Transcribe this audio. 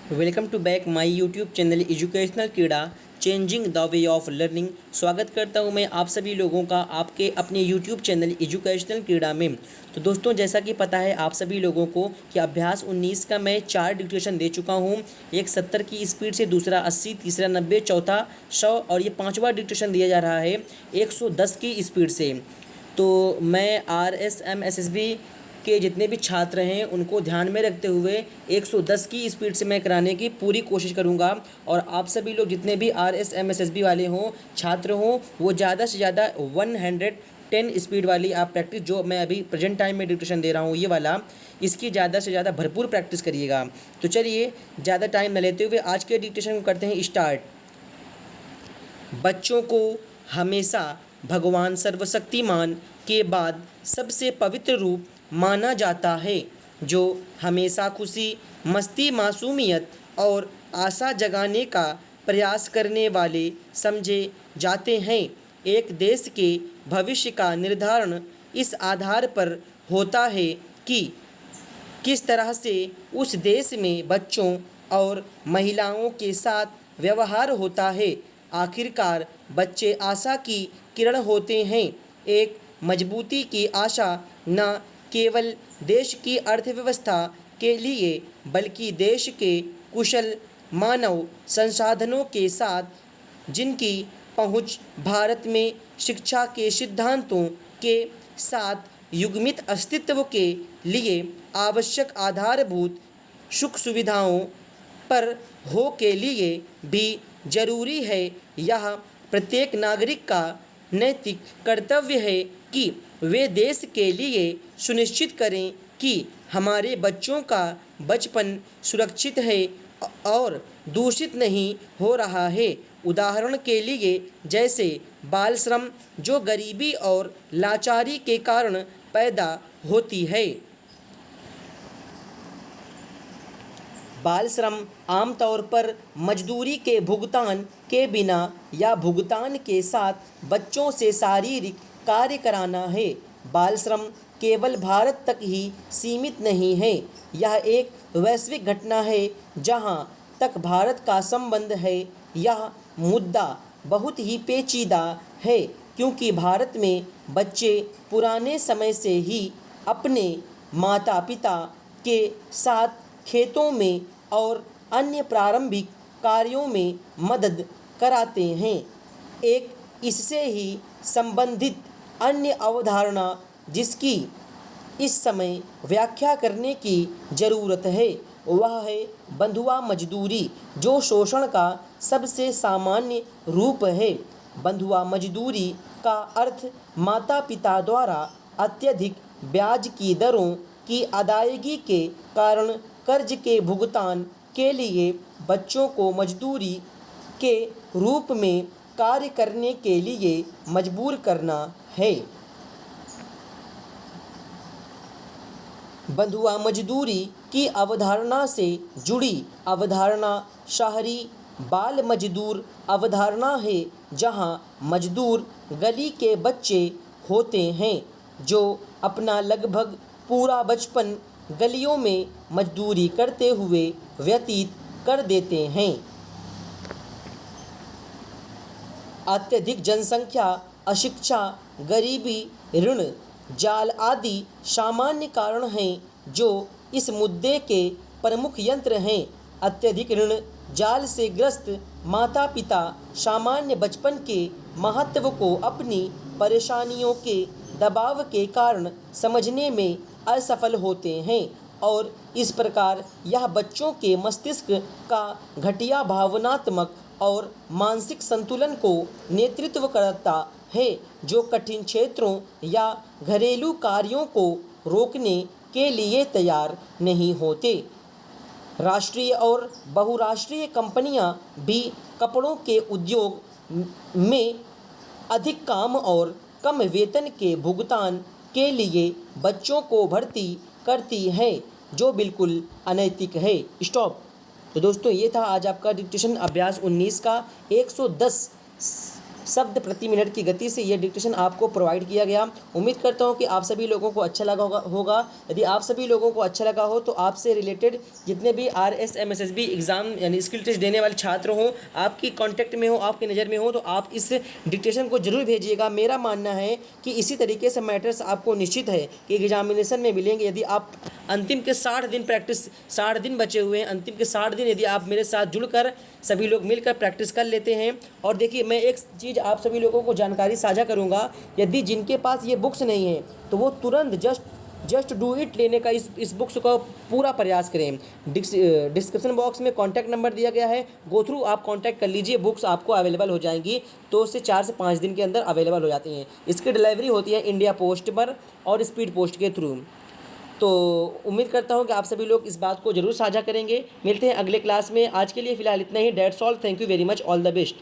Welcome to back my YouTube channel educational Kreeda changing the way of learning. स्वागत करता हूं मैं आप सभी लोगों का आपके अपने यूट्यूब चैनल एजुकेशनल क्रीड़ा में। तो दोस्तों, जैसा कि पता है आप सभी लोगों को कि अभ्यास 19 का मैं 4 डिक्टेशन दे चुका हूं। एक 70 की स्पीड से, दूसरा 80, तीसरा 90, चौथा 100 और ये पाँचवा डिक्टेशन दिया जा रहा है 110 की स्पीड से। तो मैं RSMSSB के जितने भी छात्र हैं उनको ध्यान में रखते हुए 110 की स्पीड से मैं कराने की पूरी कोशिश करूंगा। और आप सभी लोग जितने भी RSMSSB वाले हों, छात्र हों, वो ज़्यादा से ज़्यादा 110 स्पीड वाली आप प्रैक्टिस, जो मैं अभी प्रेजेंट टाइम में डिक्टेशन दे रहा हूँ ये वाला, इसकी ज़्यादा से ज़्यादा भरपूर प्रैक्टिस करिएगा। तो चलिए ज़्यादा टाइम न लेते हुए आज के डिक्टेशन को करते हैं स्टार्ट। बच्चों को हमेशा भगवान सर्वशक्तिमान के बाद सबसे पवित्र रूप माना जाता है, जो हमेशा खुशी, मस्ती, मासूमियत और आशा जगाने का प्रयास करने वाले समझे जाते हैं। एक देश के भविष्य का निर्धारण इस आधार पर होता है कि किस तरह से उस देश में बच्चों और महिलाओं के साथ व्यवहार होता है। आखिरकार बच्चे आशा की किरण होते हैं, एक मजबूती की आशा, न केवल देश की अर्थव्यवस्था के लिए बल्कि देश के कुशल मानव संसाधनों के साथ जिनकी पहुंच भारत में शिक्षा के सिद्धांतों के साथ युग्मित अस्तित्व के लिए आवश्यक आधारभूत सुख सुविधाओं पर हो के लिए भी जरूरी है। यह प्रत्येक नागरिक का नैतिक कर्तव्य है कि वे देश के लिए सुनिश्चित करें कि हमारे बच्चों का बचपन सुरक्षित है और दूषित नहीं हो रहा है। उदाहरण के लिए जैसे बाल श्रम, जो गरीबी और लाचारी के कारण पैदा होती है। बाल श्रम आमतौर पर मजदूरी के भुगतान के बिना या भुगतान के साथ बच्चों से शारीरिक कार्य कराना है। बाल श्रम केवल भारत तक ही सीमित नहीं है, यह एक वैश्विक घटना है। जहां तक भारत का संबंध है, यह मुद्दा बहुत ही पेचीदा है, क्योंकि भारत में बच्चे पुराने समय से ही अपने माता पिता के साथ खेतों में और अन्य प्रारंभिक कार्यों में मदद कराते हैं। एक इससे ही संबंधित अन्य अवधारणा जिसकी इस समय व्याख्या करने की ज़रूरत है, वह है बंधुआ मजदूरी, जो शोषण का सबसे सामान्य रूप है। बंधुआ मजदूरी का अर्थ माता पिता द्वारा अत्यधिक ब्याज की दरों की अदायगी के कारण कर्ज के भुगतान के लिए बच्चों को मजदूरी के रूप में कार्य करने के लिए मजबूर करना है। बंधुआ मजदूरी की अवधारणा से जुड़ी अवधारणा शहरी बाल मजदूर अवधारणा है, जहां मजदूर गली के बच्चे होते हैं जो अपना लगभग पूरा बचपन गलियों में मजदूरी करते हुए व्यतीत कर देते हैं। अत्यधिक जनसंख्या, अशिक्षा, गरीबी, ऋण जाल आदि सामान्य कारण हैं जो इस मुद्दे के प्रमुख यंत्र हैं। अत्यधिक ऋण जाल से ग्रस्त माता पिता सामान्य बचपन के महत्व को अपनी परेशानियों के दबाव के कारण समझने में असफल होते हैं, और इस प्रकार यह बच्चों के मस्तिष्क का घटिया भावनात्मक और मानसिक संतुलन को नेतृत्व करता है, जो कठिन क्षेत्रों या घरेलू कार्यों को रोकने के लिए तैयार नहीं होते। राष्ट्रीय और बहुराष्ट्रीय कंपनियां भी कपड़ों के उद्योग में अधिक काम और कम वेतन के भुगतान के लिए बच्चों को भर्ती करती है, जो बिल्कुल अनैतिक है। स्टॉप। तो दोस्तों, ये था आज आपका डिक्टेशन अभ्यास 19 का 110 शब्द प्रति मिनट की गति से ये डिक्टेशन आपको प्रोवाइड किया गया। उम्मीद करता हूँ कि आप सभी लोगों को अच्छा लगा होगा। यदि आप सभी लोगों को अच्छा लगा हो तो आपसे रिलेटेड जितने भी RSMSSB एग्ज़ाम यानी स्किल टेस्ट देने वाले छात्र हों, आपकी कांटेक्ट में हो, आपकी नज़र में हो, तो आप इस डिक्टेशन को जरूर भेजिएगा। मेरा मानना है कि इसी तरीके से मैटर्स आपको निश्चित है कि एग्जामिनेशन में मिलेंगे। यदि आप अंतिम के 60 दिन प्रैक्टिस, 60 दिन बचे हुए हैं, अंतिम के 60 दिन यदि आप मेरे साथ जुड़कर सभी लोग मिलकर प्रैक्टिस कर लेते हैं। और देखिए, मैं एक चीज़ आप सभी लोगों को जानकारी साझा करूंगा, यदि जिनके पास ये बुक्स नहीं है तो वो तुरंत जस्ट डू इट लेने का इस बुक्स का पूरा प्रयास करें। डिस्क्रिप्शन बॉक्स में कॉन्टैक्ट नंबर दिया गया है, गो थ्रू आप कॉन्टैक्ट कर लीजिए, बुक्स आपको अवेलेबल हो जाएंगी। 2 से 4 से 5 दिन के अंदर अवेलेबल हो जाती हैं। इसकी डिलीवरी होती है इंडिया पोस्ट पर और स्पीड पोस्ट के थ्रू। तो उम्मीद करता हूँ कि आप सभी लोग इस बात को ज़रूर साझा करेंगे। मिलते हैं अगले क्लास में। आज के लिए फ़िलहाल इतना ही। That's all. Thank you very much. All the best.